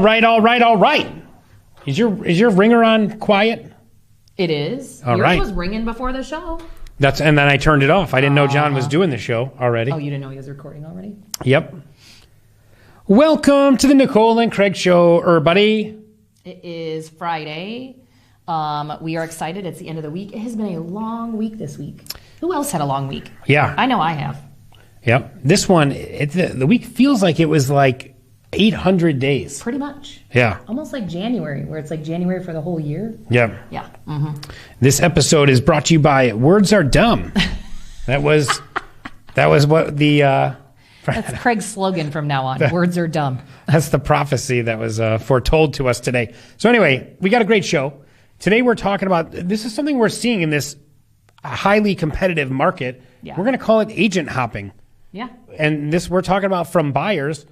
right. Is your ringer on quiet? It is. All Yours right. was ringing before the show. And then I turned it off. I didn't know John was doing the show already. Oh, you didn't know he was recording already? Yep. Welcome to the Nicole and Craig Show, everybody. It is Friday. We are excited. It's the end of the week. It has been a long week this week. Who else had a long week? Yeah. I know I have. Yep. This one, the week feels like it was like 800 days. Pretty much. Yeah. Almost like January, where it's like January for the whole year. Yep. Yeah. Mm-hmm. This episode is brought to you by Words Are Dumb. That was what the... That's Craig's slogan from now on. Words are dumb. That's the prophecy that was foretold to us today. So anyway, we got a great show. Today we're talking about, this is something we're seeing in this highly competitive market. Yeah. We're going to call it agent hopping. Yeah. And this we're talking about from buyers.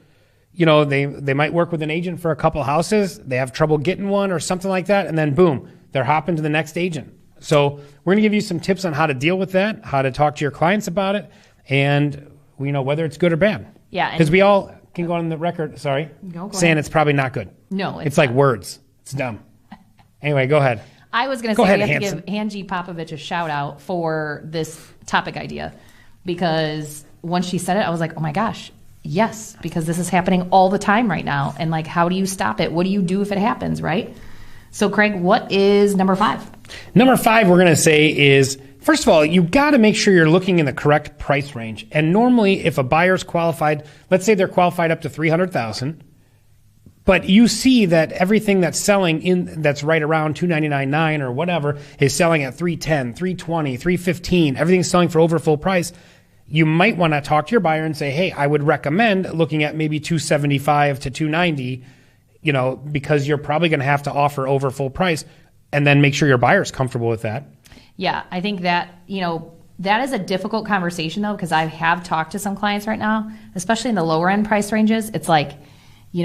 You know, they might work with an agent for a couple houses. They have trouble getting one or something like that. And then boom, they're hopping to the next agent. So we're going to give you some tips on how to deal with that, how to talk to your clients about it, and whether it's good or bad. Yeah. Because we all can go on the record, saying ahead. it's probably not good. No, it's like words. It's dumb. Anyway, go ahead. I was going to say we have to give Angie Popovich a shout out for this topic idea, because once she said it, I was like, oh my gosh, yes, because this is happening all the time right now. And like, how do you stop it? What do you do if it happens, right? So Craig, what is number 5? Number 5 we're going to say is, first of all, you got to make sure you're looking in the correct price range. And normally if a buyer's qualified, let's say they're qualified up to $300,000, but you see that everything that's selling that's right around $299.9 or whatever is selling at $310, $320, $315, everything's selling for over full price. You might want to talk to your buyer and say, hey, I would recommend looking at maybe $275 to $290, because you're probably going to have to offer over full price, and then make sure your buyer's comfortable with that. Yeah, I think that, that is a difficult conversation though, because I have talked to some clients right now, especially in the lower end price ranges. It's like, you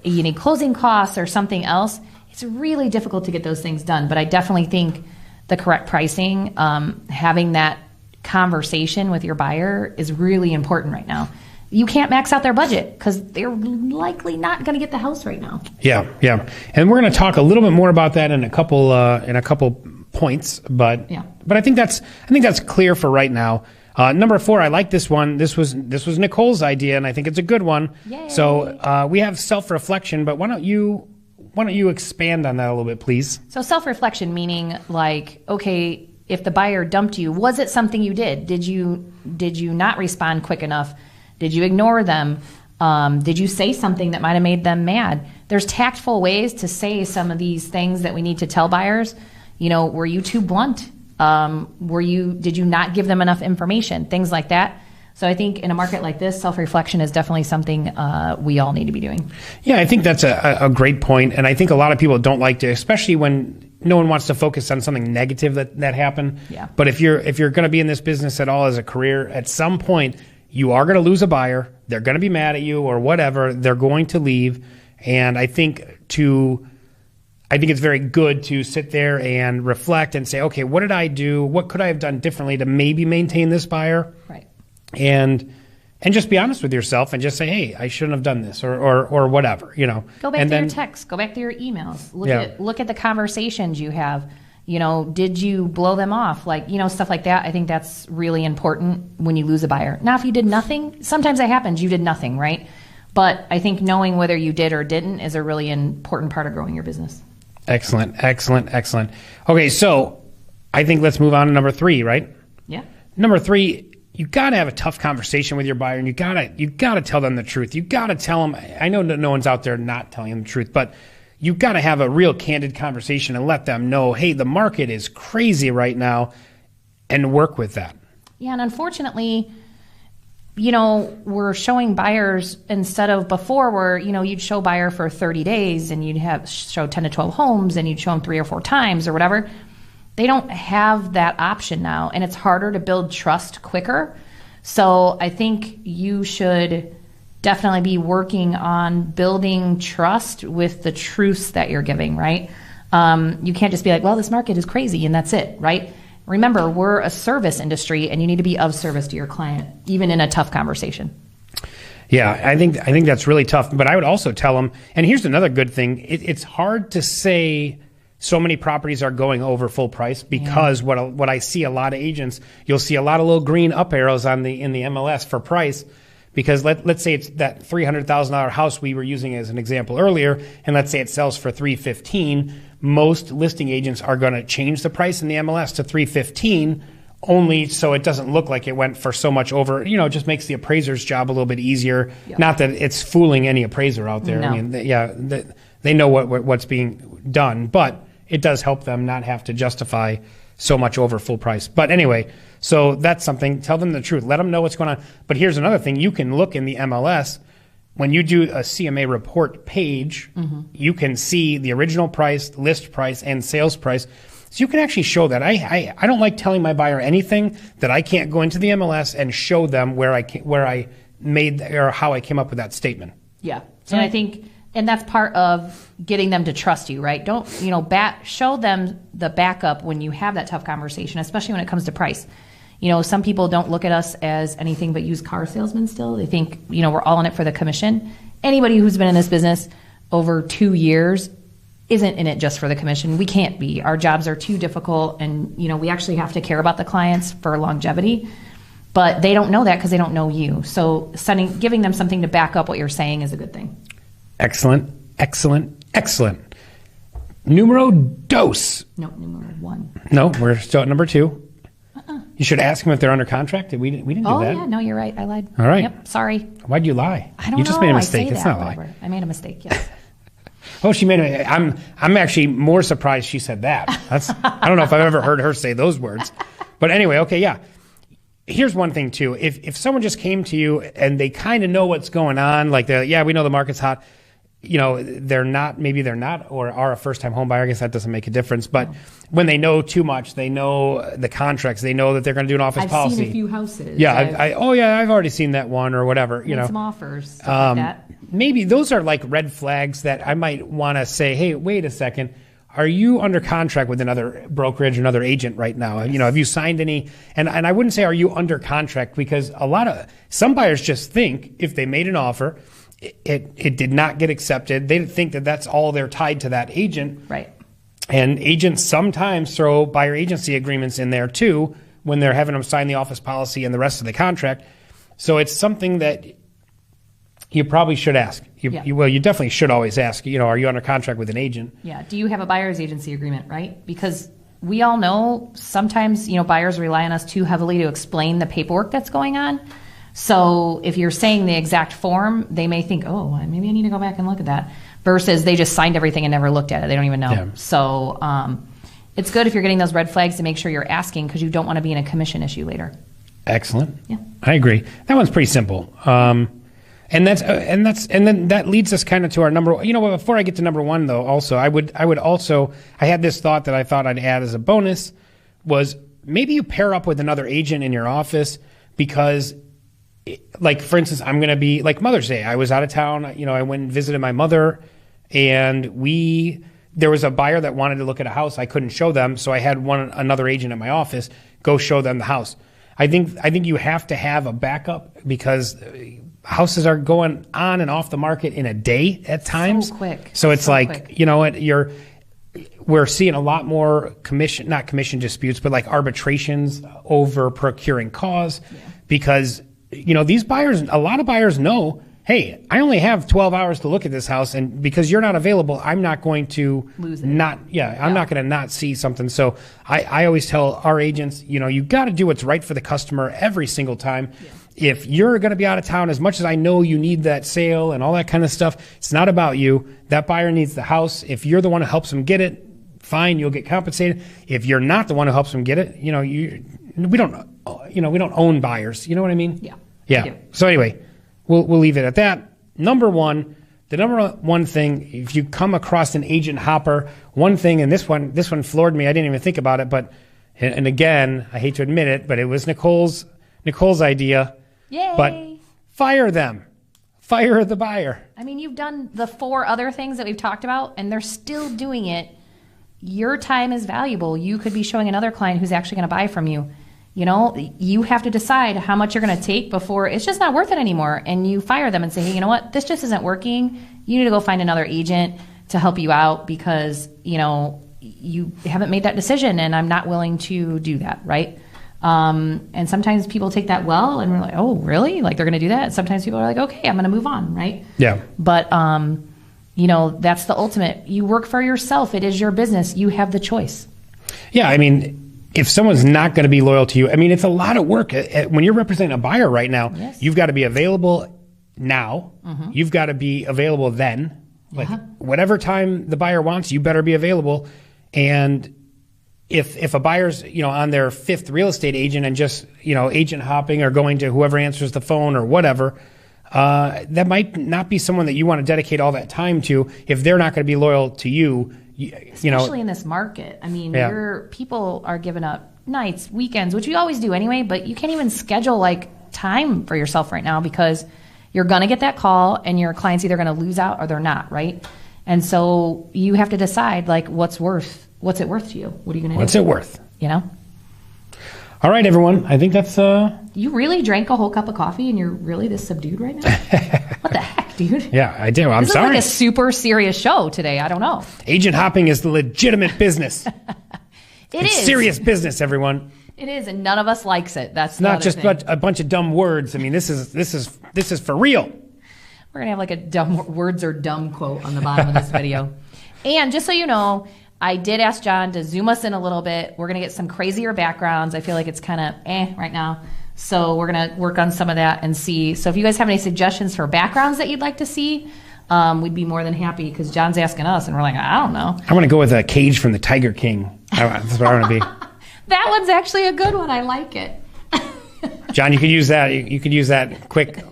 need closing costs or something else. It's really difficult to get those things done. But I definitely think the correct pricing, having that conversation with your buyer is really important right now. You can't max out their budget because they're likely not going to get the house right now. Yeah. And we're going to talk a little bit more about that in a couple points, but I think that's clear for right now. Number 4, I like this one. This was Nicole's idea, and I think it's a good one. Yay. So we have self-reflection, but why don't you expand on that a little bit, please? So self-reflection meaning like, okay, if the buyer dumped you, was it something you did? Did you not respond quick enough? Did you ignore them? Did you say something that might have made them mad? There's tactful ways to say some of these things that we need to tell buyers. Were you too blunt? Did you not give them enough information? Things like that. So I think in a market like this, self-reflection is definitely something we all need to be doing. Yeah, I think that's a great point. And I think a lot of people don't like to, especially when no one wants to focus on something negative that happened. Yeah. But if you're going to be in this business at all as a career, at some point, you are going to lose a buyer. They're going to be mad at you or whatever. They're going to leave. And I think it's very good to sit there and reflect and say, okay, what did I do? What could I have done differently to maybe maintain this buyer? Right. And just be honest with yourself and just say, hey, I shouldn't have done this or whatever, Go back to your texts. Go back to your emails. Look at the conversations you have. Did you blow them off? Stuff like that. I think that's really important when you lose a buyer. Now, if you did nothing, sometimes that happens. You did nothing, right? But I think knowing whether you did or didn't is a really important part of growing your business. Excellent. Okay, so I think let's move on to number 3, right? Yeah. Number 3, you got to have a tough conversation with your buyer, and you got to tell them the truth. You got to tell them. I know that no one's out there not telling them the truth, but you got to have a real candid conversation and let them know, hey, the market is crazy right now, and work with that. Yeah, and unfortunately, we're showing buyers instead of before where, you'd show buyer for 30 days and you'd show 10 to 12 homes and you'd show them 3 or 4 times or whatever. They don't have that option now, and it's harder to build trust quicker. So I think you should definitely be working on building trust with the truths that you're giving, right? You can't just be like, well, this market is crazy and that's it, right? Remember, we're a service industry and you need to be of service to your client, even in a tough conversation. Yeah, I think that's really tough. But I would also tell them, and here's another good thing: it's hard to say so many properties are going over full price because what I see a lot of agents, you'll see a lot of little green up arrows in the MLS for price. Because let's say it's that $300,000 house we were using as an example earlier, and let's say it sells for $315,000. Most listing agents are going to change the price in the MLS to $315,000 only so it doesn't look like it went for so much over. You know, it just makes the appraiser's job a little bit easier. Yep. Not that it's fooling any appraiser out there. No. I mean, they know what's being done, but it does help them not have to justify so much over full price. But anyway, so that's something. Tell them the truth. Let them know what's going on. But here's another thing. You can look in the MLS. When you do a CMA report page, you can see the original price, list price, and sales price. So you can actually show that. I don't like telling my buyer anything that I can't go into the MLS and show them where I made or how I came up with that statement. Yeah. And I think, and that's part of getting them to trust you, right? Don't, show them the backup when you have that tough conversation, especially when it comes to price. Some people don't look at us as anything but used car salesmen still. They think, we're all in it for the commission. Anybody who's been in this business over 2 years isn't in it just for the commission. We can't be. Our jobs are too difficult, and, we actually have to care about the clients for longevity. But they don't know that because they don't know you. So giving them something to back up what you're saying is a good thing. Excellent, excellent, excellent. Numero dos. No, numero one. No, we're still at number 2. You should ask them if they're under contract. We didn't do that. Oh, yeah. No, you're right. I lied. All right. Yep. Sorry. Why'd you lie? I don't know. You just made a mistake. It's not a lie. I made a mistake, yes. Oh, she made a... I'm actually more surprised she said that. I don't know if I've ever heard her say those words. But anyway, okay, yeah. Here's one thing, too. If someone just came to you and they kind of know what's going on, like, we know the market's hot, they're not, or are a first-time home buyer. I guess that doesn't make a difference. But when they know too much, they know the contracts, they know that they're going to do an office policy. I've seen a few houses. Yeah, I've already seen that one or whatever. Made some offers, stuff like that. Maybe those are like red flags that I might want to say, hey, wait a second. Are you under contract with another brokerage, another agent right now? Have you signed any? And I wouldn't say are you under contract, because some buyers just think if they made an offer, it did not get accepted. They think that that's all they're tied to that agent. Right. And agents sometimes throw buyer agency agreements in there too when they're having them sign the office policy and the rest of the contract. So it's something that you probably should ask. You definitely should always ask, are you under contract with an agent? Yeah. Do you have a buyer's agency agreement, right? Because we all know sometimes, buyers rely on us too heavily to explain the paperwork that's going on. So if you're saying the exact form, they may think, oh, maybe I need to go back and look at that, versus they just signed everything and never looked at it. They don't even know. Yeah. So it's good if you're getting those red flags to make sure you're asking, because you don't want to be in a commission issue later. Excellent. Yeah. I agree. That one's pretty simple. And then that leads us kind of to our number. Before I get to number 1, though, also I had this thought that I thought I'd add as a bonus was maybe you pair up with another agent in your office, because, like, for instance, I'm going to be like Mother's Day. I was out of town. I went and visited my mother, and there was a buyer that wanted to look at a house. I couldn't show them, so I had another agent at my office go show them the house. I think you have to have a backup, because houses are going on and off the market in a day at times. So quick. So it's we're seeing a lot more not commission disputes, but like arbitrations over procuring cause, because these buyers, a lot of buyers know, hey, I only have 12 hours to look at this house, and because you're not available, I'm not going to lose it. I'm not going to not see something. So I always tell our agents, you got to do what's right for the customer every single time. Yeah. If you're going to be out of town, as much as I know you need that sale and all that kind of stuff, it's not about you. That buyer needs the house. If you're the one who helps them get it, fine, you'll get compensated. If you're not the one who helps them get it, we don't own buyers. You know what I mean? Yeah. Yeah. So anyway, we'll leave it at that. Number 1, the number 1 thing, if you come across an agent hopper, one thing, and this one floored me. I didn't even think about it, but, and again, I hate to admit it, but it was Nicole's idea. Yay. But fire them. Fire the buyer. I mean, you've done the 4 other things that we've talked about, and they're still doing it. Your time is valuable. You could be showing another client who's actually going to buy from you. you have to decide how much you're going to take before it's just not worth it anymore. And you fire them and say, hey, you know what? This just isn't working. You need to go find another agent to help you out because, you haven't made that decision and I'm not willing to do that, right? And sometimes people take that well and we're like, oh, really? Like they're going to do that? And sometimes people are like, okay, I'm going to move on, right? Yeah. But, that's the ultimate. You work for yourself. It is your business. You have the choice. Yeah, I mean, if someone's not going to be loyal to you, I mean, it's a lot of work. When you're representing a buyer right now, yes. You've got to be available now. Mm-hmm. You've got to be available then. Like whatever time the buyer wants, you better be available. And if a buyer's, on their fifth real estate agent and just, agent hopping or going to whoever answers the phone or whatever, that might not be someone that you want to dedicate all that time to if they're not going to be loyal to you. Especially in this market. I mean, people are giving up nights, weekends, which we always do anyway, but you can't even schedule time for yourself right now because you're going to get that call and your client's either going to lose out or they're not, right? And so you have to decide what's it worth to you? What are you going to do? What's it worth? All right, everyone. I think that's You really drank a whole cup of coffee and you're really this subdued right now? What the heck, dude? Yeah, I do. I'm sorry. This is like a super serious show today. I don't know. Agent hopping is legitimate business. It's serious business, everyone. It is, and none of us likes it. That's not just a bunch of dumb words. I mean, this is for real. We're gonna have a dumb words or dumb quote on the bottom of this video. And just so you know, I did ask John to zoom us in a little bit. We're gonna get some crazier backgrounds. I feel like it's kind of right now. So we're gonna work on some of that and see. So if you guys have any suggestions for backgrounds that you'd like to see, we'd be more than happy because John's asking us, and we're like, I don't know. I want to go with a cage from the Tiger King. That's what I want to be. That one's actually a good one. I like it. John, you could use that. You could use that quick.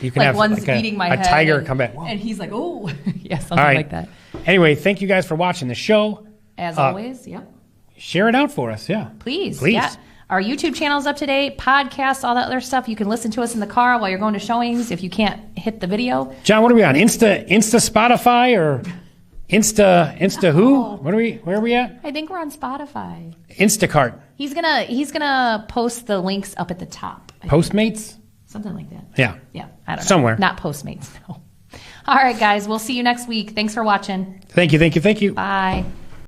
You can have one's beating my head a tiger come back. And he's like, oh, yeah, something like that. Anyway, thank you guys for watching the show. As always, yep. Share it out for us, yeah. Please. Yeah. Our YouTube channel's up to date, podcasts, all that other stuff. You can listen to us in the car while you're going to showings if you can't hit the video. John, what are we on? Insta Spotify or Insta who? Where are we at? I think we're on Spotify. Instacart. He's gonna post the links up at the top. Postmates? Something like that. Yeah. Yeah. I don't know. Somewhere. Not Postmates, no. All right, guys. We'll see you next week. Thanks for watching. Thank you. Bye.